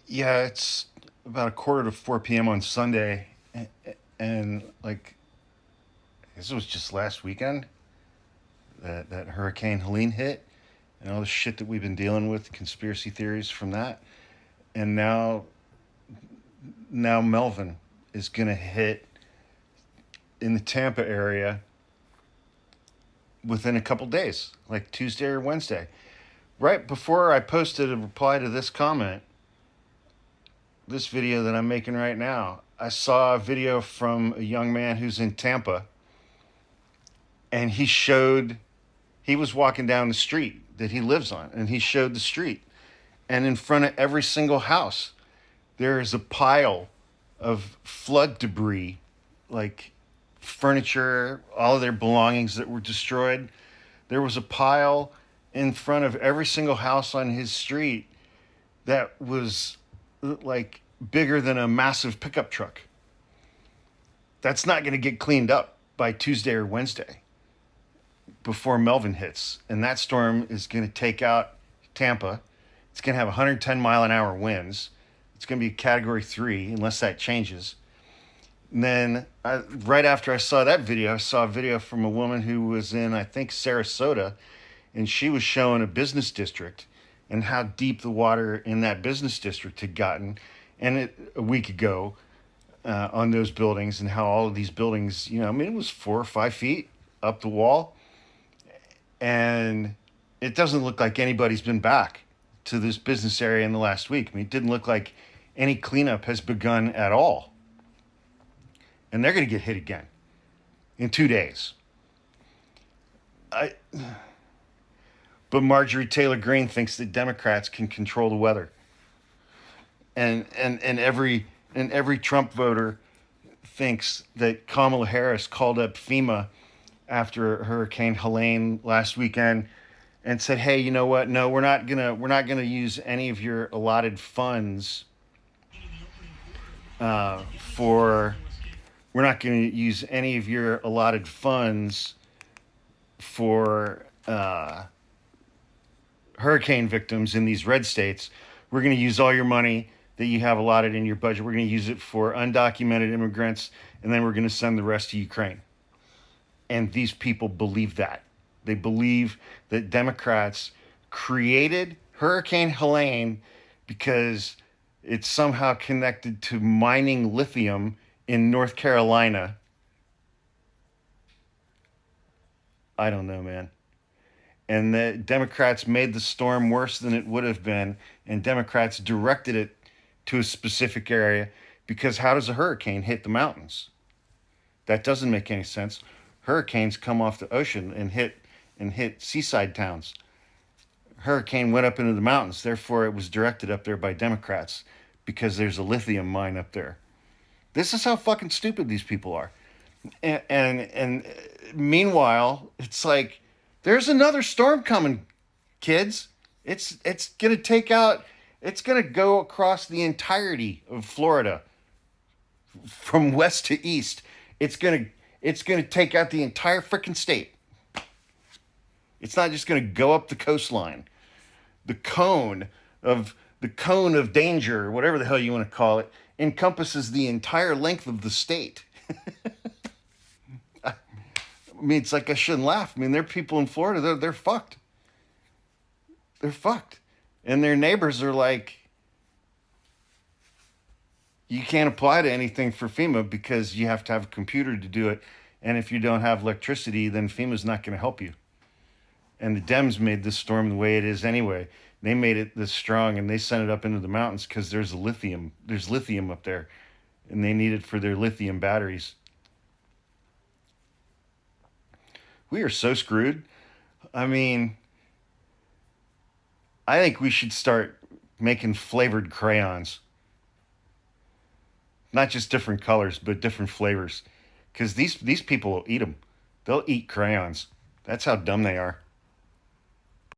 Yeah, it's about a quarter to 4 p.m. on Sunday, and like this was just last weekend that Hurricane Helene hit, and all the shit that we've been dealing with, conspiracy theories from that, and now Melvin is gonna hit in the Tampa area within a couple days, like Tuesday or Wednesday. Right before I posted a reply to this comment, this video that I'm making right now, I saw a video from a young man who's in Tampa, and he was walking down the street that he lives on, and he showed the street. And in front of every single house, there is a pile of flood debris, like furniture, all of their belongings that were destroyed. There was a pile in front of every single house on his street that was like bigger than a massive pickup truck. That's not going to get cleaned up by Tuesday or Wednesday before Melvin hits. And that storm is going to take out Tampa. It's going to have 110-mile-an-hour winds. It's going to be Category 3 unless that changes. And then right after I saw that video, I saw a video from a woman who was in, I think, Sarasota, and she was showing a business district and how deep the water in that business district had gotten, and a week ago on those buildings, and how all of these buildings, I mean, it was 4 or 5 feet up the wall, and it doesn't look like anybody's been back to this business area in the last week. I mean, it didn't look like any cleanup has begun at all. And they're going to get hit again in 2 days. But Marjorie Taylor Greene thinks that Democrats can control the weather. And every Trump voter thinks that Kamala Harris called up FEMA after Hurricane Helene last weekend and said, "Hey, you know what? No, we're not gonna use any of your allotted funds for we're not going to use any of your allotted funds for hurricane victims in these red states. We're going to use all your money that you have allotted in your budget. We're going to use it for undocumented immigrants, and then we're going to send the rest to Ukraine." And these people believe that. They believe that Democrats created Hurricane Helene because it's somehow connected to mining lithium in North Carolina. I don't know, man. And the Democrats made the storm worse than it would have been, and Democrats directed it to a specific area, because how does a hurricane hit the mountains? That doesn't make any sense. Hurricanes come off the ocean and hit seaside towns. Hurricane went up into the mountains, therefore it was directed up there by Democrats because there's a lithium mine up there. This is how fucking stupid these people are. And meanwhile, it's like, there's another storm coming, kids. It's gonna take out. It's gonna go across the entirety of Florida, from west to east. It's gonna take out the entire freaking state. It's not just gonna go up the coastline. The cone of danger, whatever the hell you want to call it, encompasses the entire length of the state. I mean, it's like I shouldn't laugh. I mean, there are people in Florida, they're fucked. They're fucked. And their neighbors are like, you can't apply to anything for FEMA because you have to have a computer to do it. And if you don't have electricity, then FEMA's not going to help you. And the Dems made this storm the way it is anyway. They made it this strong, and they sent it up into the mountains because there's lithium up there, and they need it for their lithium batteries. We are so screwed. I mean, I think we should start making flavored crayons. Not just different colors, but different flavors. Because these people will eat them. They'll eat crayons. That's how dumb they are.